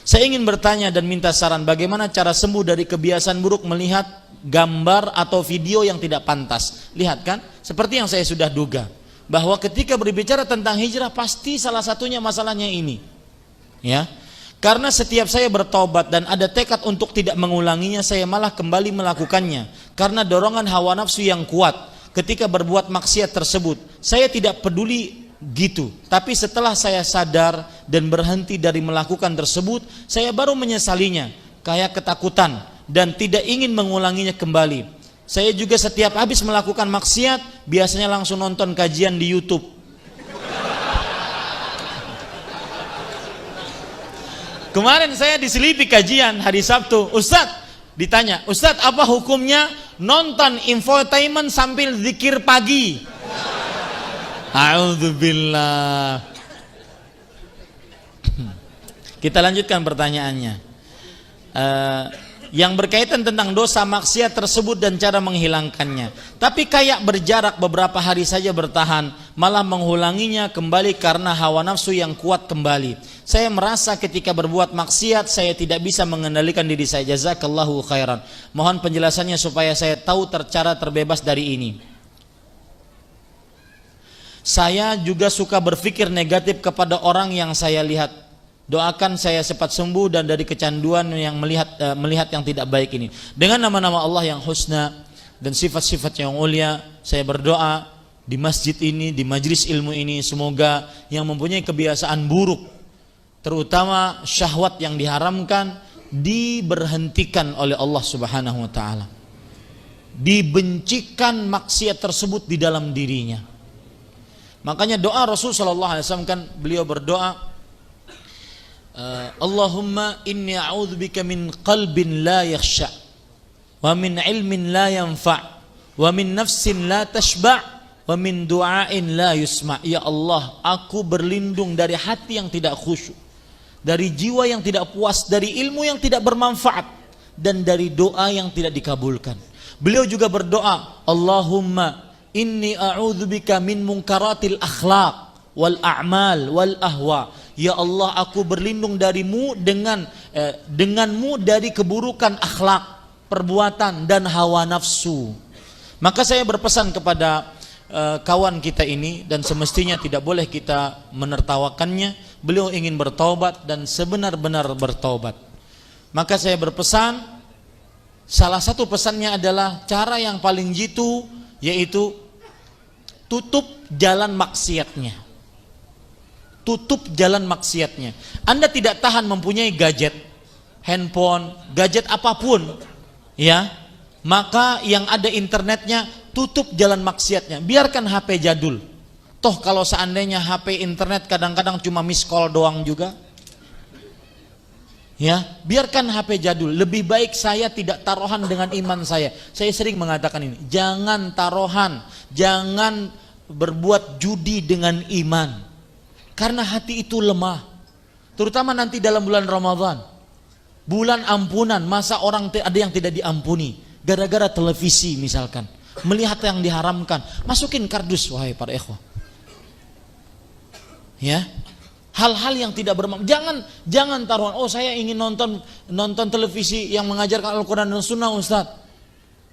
Saya ingin bertanya dan minta saran bagaimana cara sembuh dari kebiasaan buruk melihat gambar atau video yang tidak pantas. Lihat kan, seperti yang saya sudah duga, bahwa ketika berbicara tentang hijrah pasti salah satunya masalahnya ini. Ya. Karena setiap saya bertobat dan ada tekad untuk tidak mengulanginya, saya malah kembali melakukannya karena dorongan hawa nafsu yang kuat ketika berbuat maksiat tersebut. Saya tidak peduli gitu, tapi setelah saya sadar dan berhenti dari melakukan tersebut, saya baru menyesalinya, kayak ketakutan dan tidak ingin mengulanginya kembali. Saya juga setiap habis melakukan maksiat biasanya langsung nonton kajian di YouTube. Kemarin saya diselipi kajian hari Sabtu, Ustadz ditanya, Ustadz apa hukumnya nonton infotainment sambil zikir pagi? A'udzubillah. Kita lanjutkan pertanyaannya. Yang berkaitan tentang dosa maksiat tersebut dan cara menghilangkannya. Tapi kayak berjarak beberapa hari saja bertahan, malah mengulanginya kembali karena hawa nafsu yang kuat kembali. Saya merasa ketika berbuat maksiat saya tidak bisa mengendalikan diri saya. Jazakallahu khairan. Mohon penjelasannya supaya saya tahu cara terbebas dari ini. Saya juga suka berpikir negatif kepada orang yang saya lihat. Doakan saya cepat sembuh dan dari kecanduan yang melihat yang tidak baik ini. Dengan nama-nama Allah yang husna dan sifat-sifat yang mulia, saya berdoa di masjid ini, di majlis ilmu ini, semoga yang mempunyai kebiasaan buruk, terutama syahwat yang diharamkan, diberhentikan oleh Allah Subhanahu wa taala. Dibencikan maksiat tersebut di dalam dirinya. Makanya doa Rasul sallallahu alaihi wasallam kan beliau berdoa, Allahumma inni a'udzubika min qalbin la yakhsha wa min ilmin la yanfa' wa min nafsin la tashba' wa min du'ain la yusma'. Ya Allah, aku berlindung dari hati yang tidak khusyuk, dari jiwa yang tidak puas, dari ilmu yang tidak bermanfaat, dan dari doa yang tidak dikabulkan. Beliau juga berdoa, Allahumma inni a'udzubika min munkaratil akhlaq wal a'mal wal ahwa. Ya Allah, aku berlindung darimu denganmu dari keburukan akhlak, perbuatan dan hawa nafsu. Maka saya berpesan kepada kawan kita ini, dan semestinya tidak boleh kita menertawakannya. Beliau ingin bertaubat dan sebenar-benar bertaubat. Maka saya berpesan, salah satu pesannya adalah cara yang paling jitu, yaitu tutup jalan maksiatnya. Tutup jalan maksiatnya. Anda tidak tahan mempunyai gadget, handphone, gadget apapun, ya, maka yang ada internetnya, tutup jalan maksiatnya. Biarkan HP jadul. Toh kalau seandainya HP internet kadang-kadang cuma miss call doang juga, ya, biarkan HP jadul. Lebih baik saya tidak taruhan dengan iman saya. Saya sering mengatakan ini, jangan taruhan, jangan berbuat judi dengan iman. Karena hati itu lemah. Terutama nanti dalam bulan Ramadan, bulan ampunan, masa orang ada yang tidak diampuni gara-gara televisi misalkan, melihat yang diharamkan. Masukin kardus, wahai para ikhwah, ya, hal-hal yang tidak bermanfaat. Jangan taruhan, oh saya ingin nonton televisi yang mengajarkan Al-Quran dan Sunnah, Ustaz.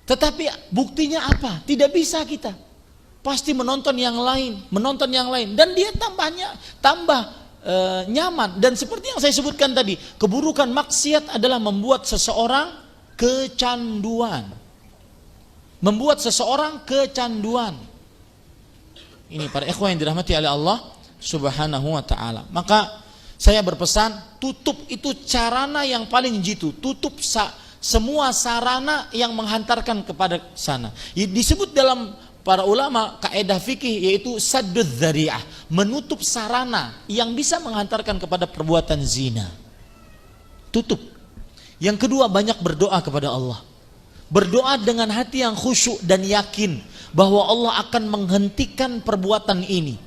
Tetapi buktinya apa? Tidak bisa kita. Pasti menonton yang lain, dan dia tambah nyaman. Dan seperti yang saya sebutkan tadi, keburukan maksiat adalah membuat seseorang kecanduan. Ini para ikhwan yang dirahmati oleh Allah Subhanahu wa taala. Maka saya berpesan, tutup itu sarana yang paling jitu. Tutup semua sarana yang menghantarkan kepada sana. Disebut dalam para ulama kaidah fikih yaitu saddud dzari'ah, menutup sarana yang bisa menghantarkan kepada perbuatan zina. Tutup. Yang kedua, banyak berdoa kepada Allah. Berdoa dengan hati yang khusyuk dan yakin bahwa Allah akan menghentikan perbuatan ini.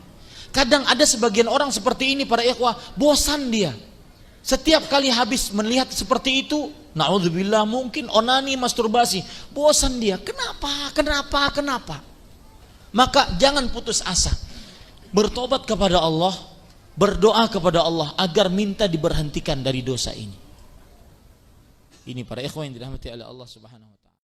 Kadang ada sebagian orang seperti ini para ikhwah, bosan dia. Setiap kali habis melihat seperti itu, naudzubillah, mungkin onani, masturbasi, bosan dia. Kenapa? Maka jangan putus asa. Bertobat kepada Allah, berdoa kepada Allah agar minta diberhentikan dari dosa ini. Ini para ikhwan yang dirahmati oleh Allah Subhanahu wa taala.